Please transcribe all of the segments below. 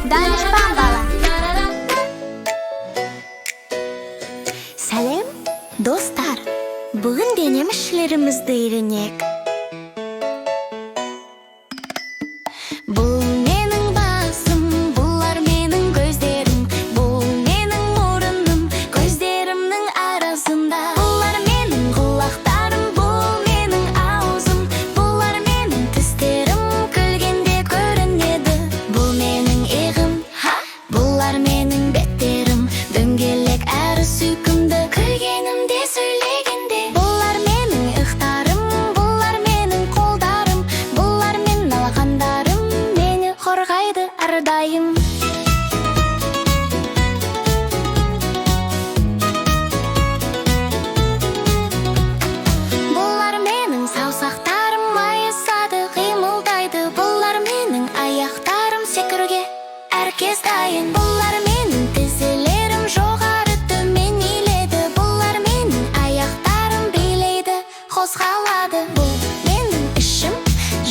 Danışman bala. Сәлем, достар. Бүгін денем ішілерімізді үйренек. Бұл менің басым, бұлар менің көздерім. Бұл менің мұрыным, көздерімнің арасында. Бұлар менің құлақтарым, бұл менің аузым. Бұлар менің тістерім, күлгенде көрінеді. Бұл менің иығым, бұлар менің беттерім. Дөңгелек әрі сүйкімді, күлгенімде сөйлегенде. Бұлар менің ықтарым, бұлар менің қолдарым. Бұлар менің алақандарым, мені қорғайды әрдайым. Бұлар менің саусақтарым, майысады, қимылдайды. Бұлар менің аяқтарым, секіруге әркез дайын. Бұлар менің тізелерім, жоғары төмен иіледі. Бұлар менің аяқтарым, билейді, қозғалады. Бұл менің ішім,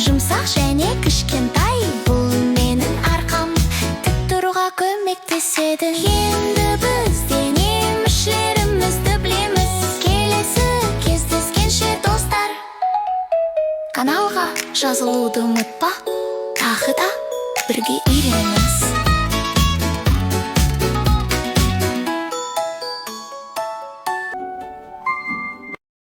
жұмсақ және кішкентай. Бұл менің арқам, тік тұруға көмектеседі. Енді біз дене мүшелерімізді білеміз. Келесі кездескенше достар, каналға жазылуды ұмытпа. Тағы да бірге үйренеміз.